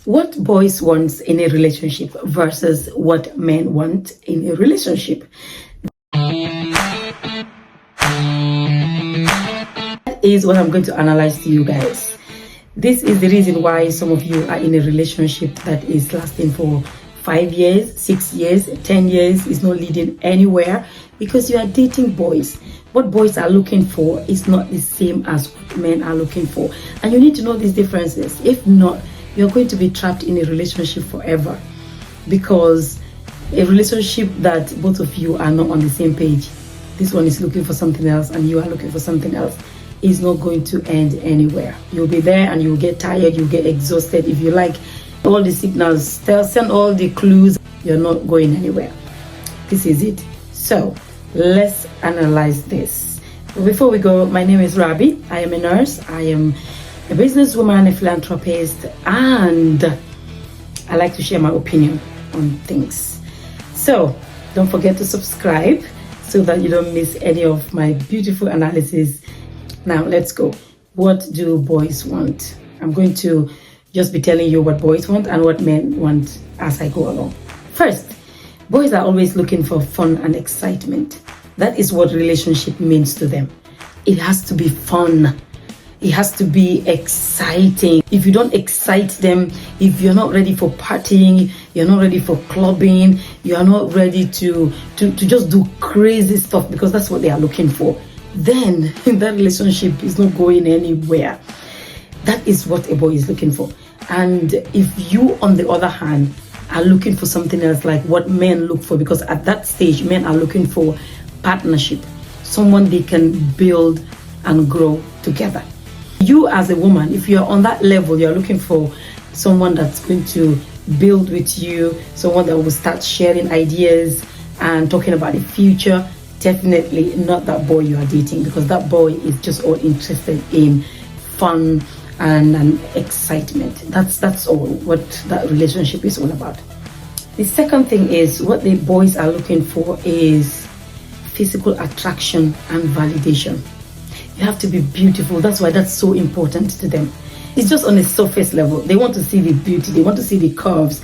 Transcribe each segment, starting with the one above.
What boys want in a relationship versus what men want in a relationship. That is what I'm going to analyze to you guys. This is the reason why some of you are in a relationship that is lasting for 5 years, 6 years, 10 years, is not leading anywhere, because you are dating boys. What boys are looking for is not the same as what men are looking for. And you need to know these differences. If not, you're going to be trapped in a relationship forever, because a relationship that both of you are not on the same page, this one is looking for something else and you are looking for something else, is not going to end anywhere. You'll be there and you'll get tired, you'll get exhausted. If you like all the signals, send all the clues, you're not going anywhere. This is it. So let's analyze this. Before we go, my name is Rabi. I am a nurse. I am a businesswoman, a philanthropist, and I like to share my opinion on things. So don't forget to subscribe so that you don't miss any of my beautiful analysis. Now let's go. What do boys want? I'm going to just be telling you what boys want and what men want as I go along. First, boys are always looking for fun and excitement. That is what relationship means to them. It has to be fun. It has to be exciting. If you don't excite them, if you're not ready for partying, you're not ready for clubbing, you are not ready to just do crazy stuff, because that's what they are looking for, then that relationship is not going anywhere. That is what a boy is looking for. And if you, on the other hand, are looking for something else, like what men look for, because at that stage, men are looking for partnership, someone they can build and grow together. You as a woman, if you're on that level, you're looking for someone that's going to build with you, someone that will start sharing ideas and talking about the future. Definitely not that boy you are dating, because that boy is just all interested in fun and excitement. That's all what that relationship is all about. The second thing is, what the boys are looking for is physical attraction and validation. You have to be beautiful. That's why that's so important to them. It's just on a surface level. They want to see the beauty. They want to see the curves.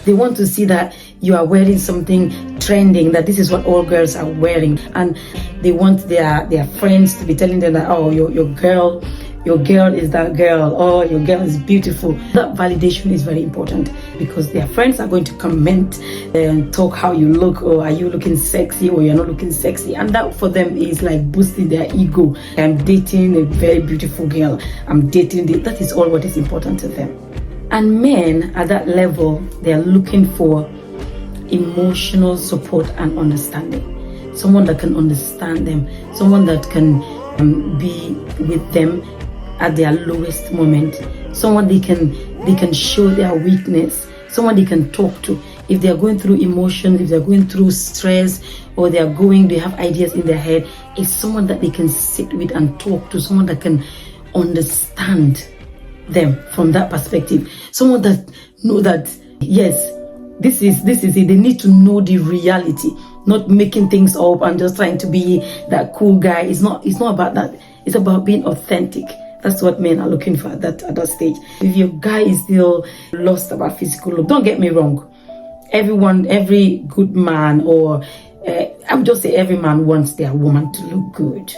They want to see that you are wearing something trending, that this is what all girls are wearing. And they want their friends to be telling them that, oh, your girl is that girl, oh, your girl is beautiful. That validation is very important, because their friends are going to comment and talk how you look, or are you looking sexy, or you're not looking sexy. And that for them is like boosting their ego. I'm dating a very beautiful girl. I'm dating that is all what is important to them. And men at that level, they are looking for emotional support and understanding. Someone that can understand them, someone that can be with them at their lowest moment, someone they can show their weakness, someone they can talk to. If they are going through emotions, if they're going through stress, or they have ideas in their head, it's someone that they can sit with and talk to, someone that can understand them from that perspective, someone that know that, yes, this is it. They need to know the reality, not making things up and just trying to be that cool guy. It's not about that. It's about being authentic. That's what men are looking for at that stage. If your guy is still lost about physical look, don't get me wrong. Every good man, or I would just say every man wants their woman to look good.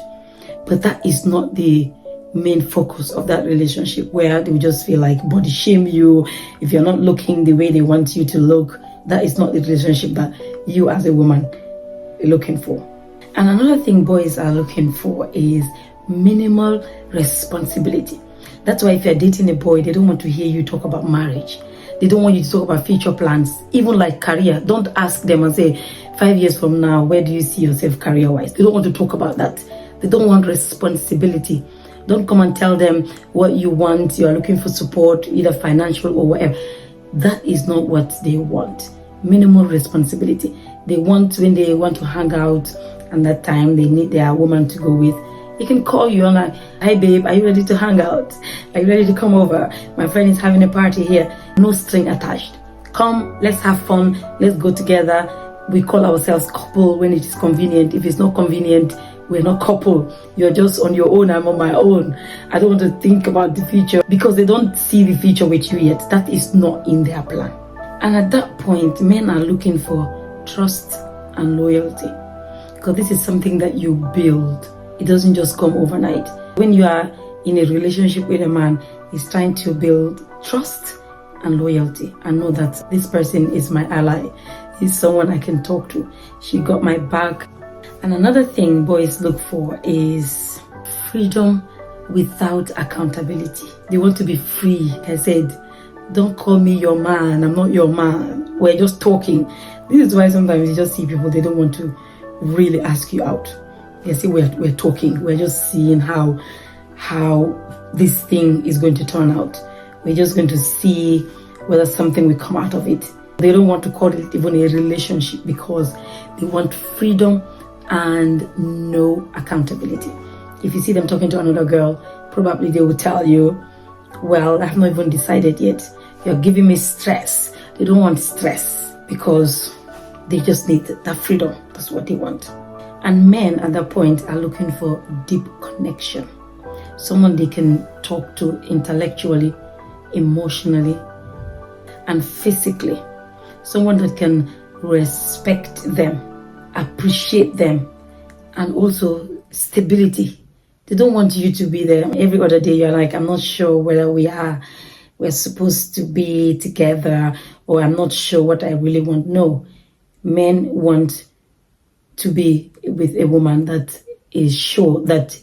But that is not the main focus of that relationship, where they will just feel like body shame you if you're not looking the way they want you to look. That is not the relationship that you as a woman are looking for. And another thing boys are looking for is minimal responsibility. That's why if you're dating a boy, they don't want to hear you talk about marriage. They don't want you to talk about future plans, even like career. Don't ask them and say, 5 years from now, where do you see yourself career-wise? They don't want to talk about that. They don't want responsibility. Don't come and tell them what you want. You are looking for support, either financial or whatever. That is not what they want. Minimal responsibility. They want, when they want to hang out, and that time they need their woman to go with, they can call you and like, hi babe, are you ready to hang out? Are you ready to come over? My friend is having a party here. No string attached. Come, let's have fun. Let's go together. We call ourselves couple when it is convenient. If it's not convenient, we're not couple. You're just on your own, I'm on my own. I don't want to think about the future, because they don't see the future with you yet. That is not in their plan. And at that point, men are looking for trust and loyalty, because this is something that you build. It doesn't just come overnight. When you are in a relationship with a man, he's trying to build trust and loyalty and know that this person is my ally. He's someone I can talk to. She got my back. And another thing boys look for is freedom without accountability. They want to be free. I said, don't call me your man. I'm not your man. We're just talking. This is why sometimes you just see people, they don't want to really ask you out. They say we're talking. We're just seeing how this thing is going to turn out. We're just going to see whether something will come out of it. They don't want to call it even a relationship, because they want freedom and no accountability. If you see them talking to another girl, probably they will tell you, well, I have not even decided yet. You're giving me stress. They don't want stress, because they just need that freedom. That's what they want. And men at that point are looking for deep connection. Someone they can talk to intellectually, emotionally, and physically. Someone that can respect them, appreciate them, and also stability. They don't want you to be there every other day. You're like, I'm not sure whether we're supposed to be together, or I'm not sure what I really want. No, men want to be with a woman that is sure that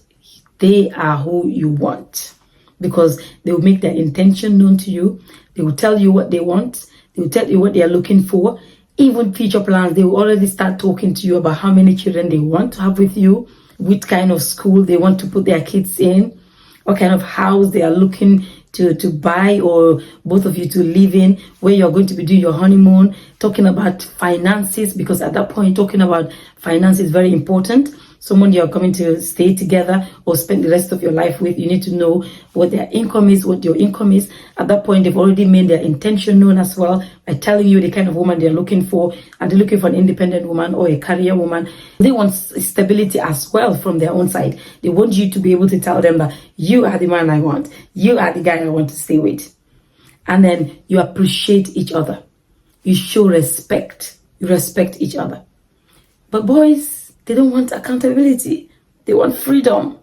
they are who you want, because they will make their intention known to you. They will tell you what they want. They will tell you what they are looking for. Even future plans, they will already start talking to you about how many children they want to have with you, which kind of school they want to put their kids in, what kind of house they are looking to buy, or both of you to live in, where you're going to be doing your honeymoon, talking about finances, because at that point, talking about finance is very important. Someone you're coming to stay together or spend the rest of your life with, you need to know what their income is, what your income is. At that point, they've already made their intention known as well by telling you the kind of woman they're looking for. And they're looking for an independent woman or a career woman. They want stability as well from their own side. They want you to be able to tell them that you are the man I want. You are the guy I want to stay with. And then you appreciate each other. You show respect. You respect each other. But boys, they don't want accountability. They want freedom.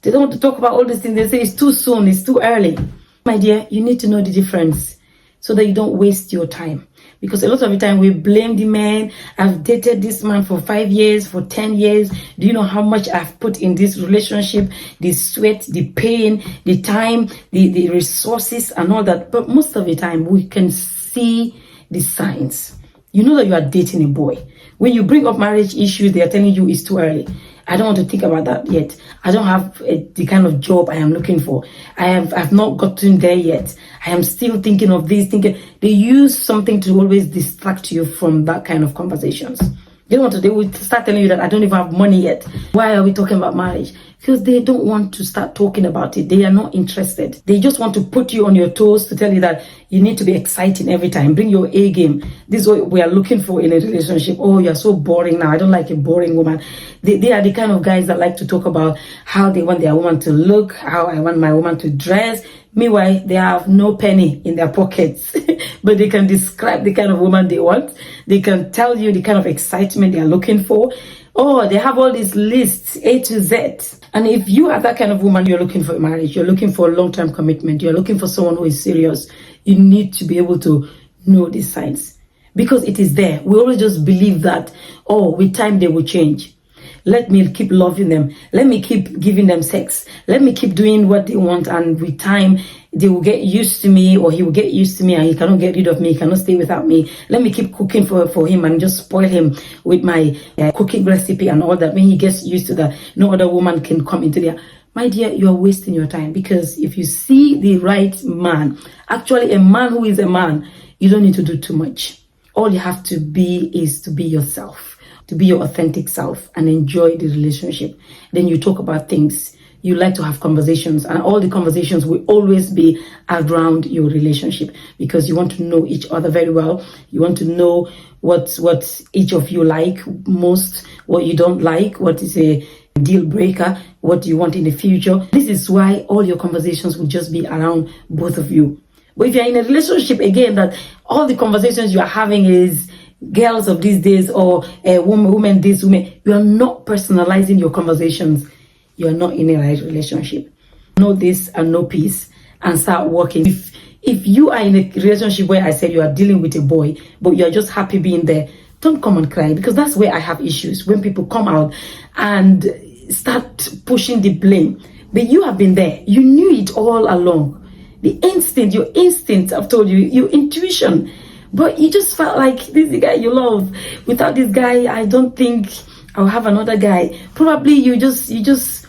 They don't want to talk about all these things. They say it's too soon, it's too early. My dear, you need to know the difference so that you don't waste your time. Because a lot of the time we blame the man. I've dated this man for 5 years, for 10 years. Do you know how much I've put in this relationship? The sweat, the pain, the time, the resources and all that. But most of the time we can see the signs. You know that you are dating a boy. When you bring up marriage issues, they are telling you it's too early. I don't want to think about that yet. I don't have the kind of job I am looking for. I've not gotten there yet. I am still thinking of this, thinking. They use something to always distract you from that kind of conversations. They will start telling you that I don't even have money yet. Why are we talking about marriage? Because they don't want to start talking about it. They are not interested. They just want to put you on your toes to tell you that you need to be exciting every time. Bring your A game. This is what we are looking for in a relationship. Oh, you're so boring now. I don't like a boring woman. They are the kind of guys that like to talk about how they want their woman to look, how I want my woman to dress. Meanwhile, they have no penny in their pockets, but they can describe the kind of woman they want. They can tell you the kind of excitement they are looking for. Oh, they have all these lists, A to Z. And if you are that kind of woman, you're looking for a marriage, you're looking for a long-term commitment, you're looking for someone who is serious, you need to be able to know these signs. Because it is there. We always just believe that, oh, with time they will change. Let me keep loving them. Let me keep giving them sex. Let me keep doing what they want. And with time, they will get used to me, or he will get used to me, and he cannot get rid of me. He cannot stay without me. Let me keep cooking for him and just spoil him with my cooking recipe and all that. When he gets used to that, no other woman can come into there. My dear, you are wasting your time, because if you see the right man, actually a man who is a man, you don't need to do too much. All you have to be is to be yourself, to be your authentic self, and enjoy the relationship. Then you talk about things. You like to have conversations, and all the conversations will always be around your relationship, because you want to know each other very well. You want to know what each of you like most, what you don't like, what is a deal breaker, what do you want in the future. This is why all your conversations will just be around both of you. But if you're in a relationship, again, that all the conversations you are having is girls of these days, or women this, women, you are not personalizing your conversations, you are not in a right relationship. Know this and know peace and start working. If you are in a relationship where I said you are dealing with a boy, but you are just happy being there, don't come and cry, because that's where I have issues. When people come out and start pushing the blame. But you have been there. You knew it all along. The instinct, your instinct, I've told you, your intuition. But you just felt like this is the guy you love. Without this guy, I don't think I'll have another guy. Probably you just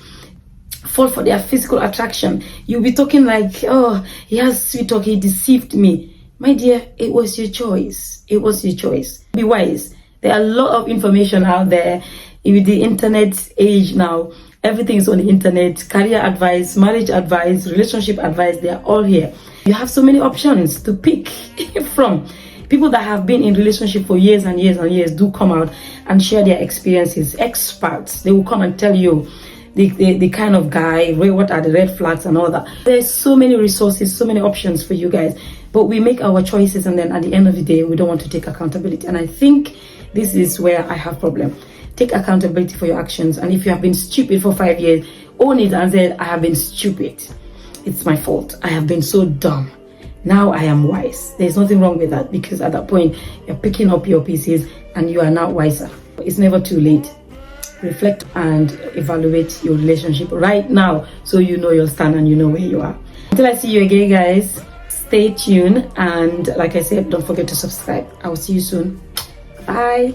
fall for their physical attraction. You'll be talking like, oh, he has sweet talk, he deceived me. My dear, it was your choice. It was your choice. Be wise. There are a lot of information out there. With the internet age now, everything is on the internet. Career advice, marriage advice, relationship advice, they are all here. You have so many options to pick from. People that have been in relationship for years and years and years do come out and share their experiences. Experts, they will come and tell you the kind of guy, what are the red flags and all that. There's so many resources, so many options for you guys. But we make our choices, and then at the end of the day, we don't want to take accountability. And I think this is where I have problem. Take accountability for your actions. And if you have been stupid for 5 years, own it and say, I have been stupid. It's my fault. I have been so dumb. Now I am wise. There's nothing wrong with that, because at that point, you're picking up your pieces and you are now wiser. It's never too late. Reflect and evaluate your relationship right now, so you know your stand and you know where you are. Until I see you again, guys, stay tuned. And like I said, don't forget to subscribe. I will see you soon. Bye.